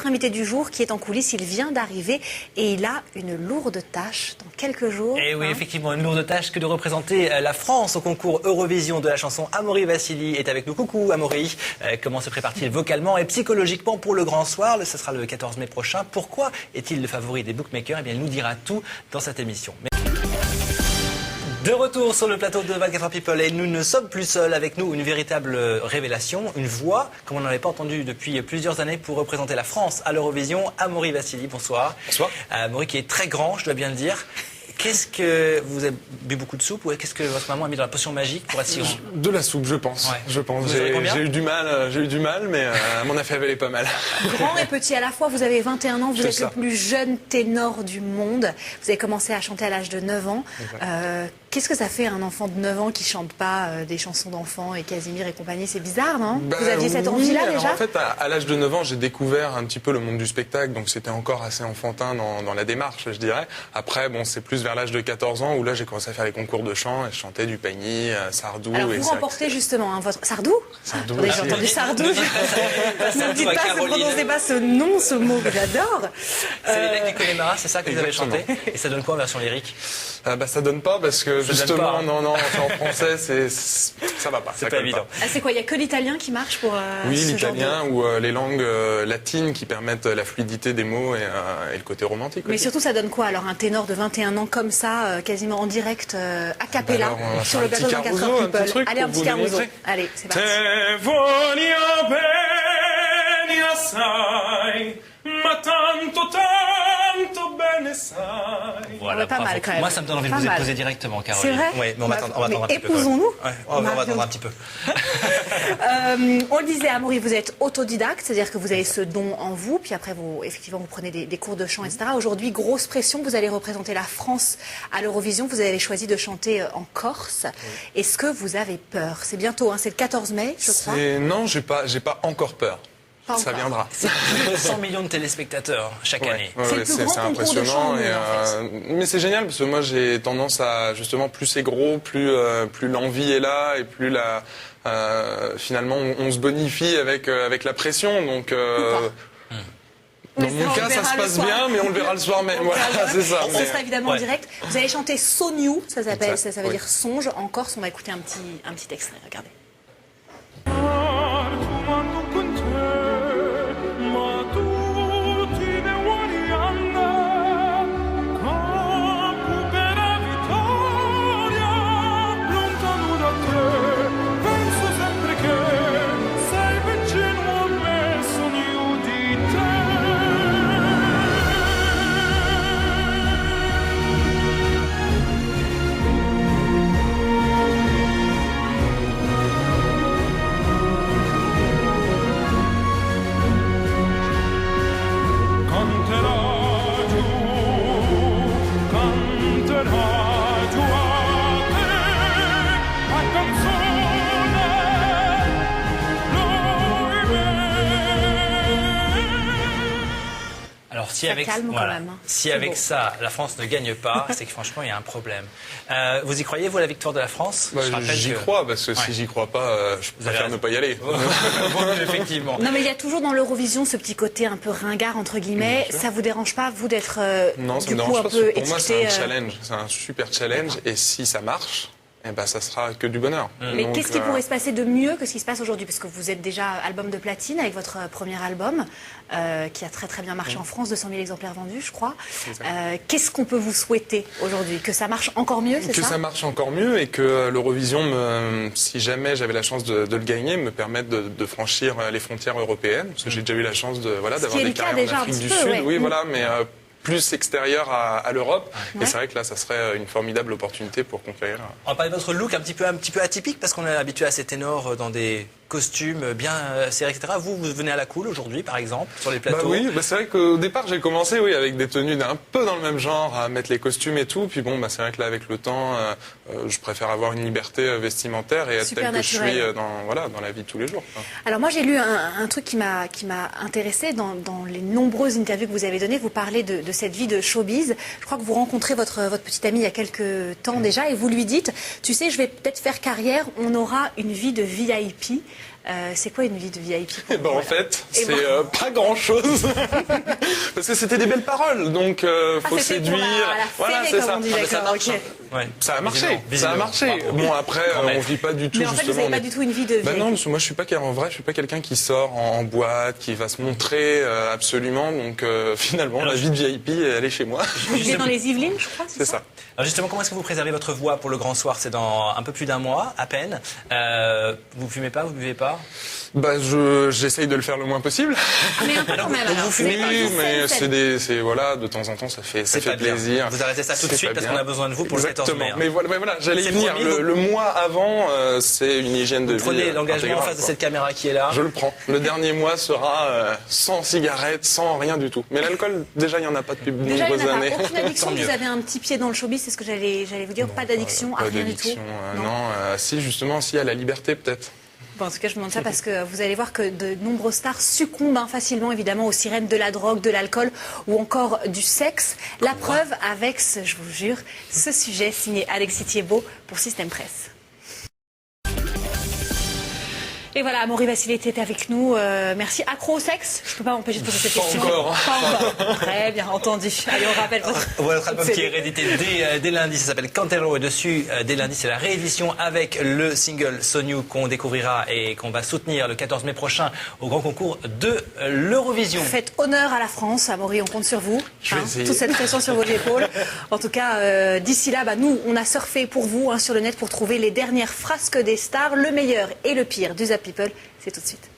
Invité du jour qui est en coulisses, il vient d'arriver et il a une lourde tâche dans quelques jours. Et oui, effectivement, une lourde tâche que de représenter la France au concours Eurovision de la chanson. Amaury Vassili est avec nous. Coucou Amaury, comment se prépare-t-il vocalement et psychologiquement pour le grand soir? Ce sera le 14 mai prochain. Pourquoi est-il le favori des bookmakers? Eh bien, il nous dira tout dans cette émission. De retour sur le plateau de 24 People et nous ne sommes plus seuls, avec nous une véritable révélation, une voix comme on n'en avait pas entendu depuis plusieurs années pour représenter la France à l'Eurovision. Amaury Vassili, bonsoir. Bonsoir. Amaury qui est très grand, je dois bien le dire. Qu'est-ce que vous avez bu beaucoup de soupe ou qu'est-ce que votre maman a mis dans la potion magique pour être si grand? De la soupe, je pense. Ouais. Je pense. Vous avez combien? J'ai eu du mal, mais mon affaire elle est pas mal. Grand et petit à la fois, vous avez 21 ans, vous êtes le plus jeune ténor du monde. Vous avez commencé à chanter à l'âge de 9 ans. Qu'est-ce que ça fait un enfant de 9 ans qui chante pas des chansons d'enfants et Casimir et compagnie? C'est bizarre, non? Vous aviez cette envie-là déjà? En fait, à l'âge de 9 ans, j'ai découvert un petit peu le monde du spectacle, donc c'était encore assez enfantin dans la démarche, je dirais. Après, bon, c'est plus vers l'âge de 14 ans où là, j'ai commencé à faire les concours de chant et je chantais du Pagny, Sardou. Alors vous remportez justement votre... Sardou? Sardou. J'ai entendu Sardou. Ne dites pas, ne prononcez pas ce nom, ce mot que j'adore. C'est les mecs du Connemara, c'est ça que vous avez Exactement. chanté? Et ça donne quoi en version lyrique? Ça donne pas parce que Ça justement, donne pas, hein. non, en français, ça va pas. C'est ça pas colle évident. Ah, c'est quoi? Il n'y a que l'italien qui marche pour Oui, ce genre de... l'italien ou les langues latines qui permettent la fluidité des mots et le côté romantique. Mais aussi. surtout, ça donne quoi alors un ténor de 21 ans comme ça, quasiment en direct, a cappella, Alors, on va sur faire le un plateau de petit 24 caruso, un People? petit truc Allez, un pour petit vous caruso. démontrer. Allez, c'est parti. Te voglio bene assai, ma tanto bene sai. Voilà, pas bravo. mal, quand même. Moi, ça me donne envie de Pas vous mal. épouser directement, Caroline. C'est vrai? Oui, mais on va attendre un petit peu. Épousons-nous. Ouais, on va attendre un petit peu. On le disait, Amaury, vous êtes autodidacte, c'est-à-dire que vous avez ce don en vous, puis après, vous prenez des cours de chant, etc. Aujourd'hui, grosse pression, vous allez représenter la France à l'Eurovision, vous avez choisi de chanter en Corse. Oui. Est-ce que vous avez peur? C'est bientôt, hein, c'est le 14 mai, je crois. Non, j'ai pas encore peur. Ça viendra. C'est plus de 100 millions de téléspectateurs chaque année. C'est impressionnant. Mais c'est génial parce que moi j'ai tendance à justement plus c'est gros, plus l'envie est là et plus finalement on se bonifie avec la pression. Donc dans mon cas, ça se passe bien, mais on le verra le soir même. Voilà, c'est ça. Ce sera évidemment en direct. Vous allez chanter Sognou, ça veut dire songe. En Corse, on va écouter un petit extrait. Regardez. Si avec ça, la France ne gagne pas, c'est que franchement, il y a un problème. Vous y croyez, vous, à la victoire de la France? J'y crois, parce que si j'y crois pas, je préfère ne pas y aller. Effectivement. Non, mais il y a toujours dans l'Eurovision ce petit côté un peu ringard, entre guillemets. Ça vous dérange pas, vous, d'être non, ça du me coup dérange un pas, peu pour moi, c'est étiqueté, un challenge. C'est un super challenge. Et si ça marche, eh ben, ça sera que du bonheur. Mais qu'est-ce qui pourrait se passer de mieux que ce qui se passe aujourd'hui? Parce que vous êtes déjà album de platine avec votre premier album, qui a très très bien marché en France, 200 000 exemplaires vendus, je crois. Qu'est-ce qu'on peut vous souhaiter aujourd'hui? Que ça marche encore mieux, c'est ça? Que ça marche encore mieux et que l'Eurovision, si jamais j'avais la chance de le gagner, me permette de franchir les frontières européennes. Parce que j'ai déjà eu la chance d'avoir des carrières en Afrique du Sud. Oui, voilà, mais plus extérieur à l'Europe. Ouais. Et c'est vrai que là, ça serait une formidable opportunité pour conquérir. On va parler de votre look un petit peu atypique, parce qu'on est habitué à ces ténors dans des costumes bien serrés, etc. Vous venez à la cool aujourd'hui, par exemple, sur les plateaux? Oui, c'est vrai qu'au départ, j'ai commencé avec des tenues un peu dans le même genre, à mettre les costumes et tout. Puis bon, c'est vrai que là, avec le temps, je préfère avoir une liberté vestimentaire et être tel que je suis dans la vie de tous les jours. Alors moi, j'ai lu un truc qui m'a intéressé dans les nombreuses interviews que vous avez données. Vous parlez de cette vie de showbiz. Je crois que vous rencontrez votre petite amie il y a quelques temps déjà et vous lui dites, tu sais, je vais peut-être faire carrière, on aura une vie de VIP. C'est quoi une vie de VIP pour Eh ben, vous, en alors fait, Et c'est bon. pas grand-chose. Parce que c'était des belles paroles, donc faut c'était pour séduire. la Voilà, fermer, c'est comme ça. on dit, Ah, mais ça d'accord, marche, ok. hein. Ouais. Ça a marché, Visiblement, ça a visiblement. marché. Bravo. Bon, après, Grand maître. on vit pas du tout, Mais en fait, vous justement. n'avez pas du tout une vie de VIP. Ben non, parce que moi, je suis pas, en vrai, je suis pas quelqu'un qui sort en boîte, qui va se montrer absolument. Donc, finalement, Alors, la vie de VIP, elle est chez moi. Vous vivez dans les Yvelines, je crois, C'est ça. Alors justement, comment est-ce que vous préservez votre voix pour le grand soir? C'est dans un peu plus d'un mois, à peine. Vous fumez pas, vous buvez pas? Bah, j'essaye de le faire le moins possible. Ah, mais un peu quand même. donc alors. vous fumez Vous Oui, avez pas mais de scène. c'est voilà, de temps en temps, ça fait C'est pas bien. plaisir. Vous arrêtez ça tout de C'est suite pas parce bien. qu'on a besoin de vous pour le 14 mai. Exactement. hein. Mais voilà, j'allais y C'est venir. promis, vous- Le mois avant, c'est une hygiène de vie. Prenez l'engagement intégrale, face à quoi. cette caméra qui est là. Je le prends. Le dernier mois sera sans cigarette, sans rien du tout. Mais l'alcool, déjà, il n'y en a pas depuis de Déjà, il nombreuses n'y en a années. pas aucune addiction. Tant mieux. Vous avez un petit pied dans le showbiz, c'est ce que j'allais vous dire. Pas d'addiction, à Pas rien du tout. d'addiction, non. Si, justement, si, à la liberté, peut-être. Bon, en tout cas, je me demande ça parce que vous allez voir que de nombreuses stars succombent facilement, évidemment, aux sirènes de la drogue, de l'alcool ou encore du sexe. La preuve avec, je vous jure, ce sujet signé Alexis Thiebaud pour Système Presse. Et voilà, Amaury Vassili était avec nous. Merci. Accro au sexe? Je ne peux pas m'empêcher de poser cette Pas question. encore. Pas encore. Très bien, entendu. Allez, on rappelle votre... Votre album qui est réédité dès lundi, ça s'appelle Cantero, et dessus, dès lundi, c'est la réédition avec le single So New qu'on découvrira et qu'on va soutenir le 14 mai prochain au grand concours de l'Eurovision. Faites honneur à la France, Amaury, on compte sur vous. Je vais essayer. Toute cette pression sur vos épaules. En tout cas, d'ici là, nous, on a surfé pour vous sur le net pour trouver les dernières frasques des stars, le meilleur et le pire du Zap People. C'est tout de suite.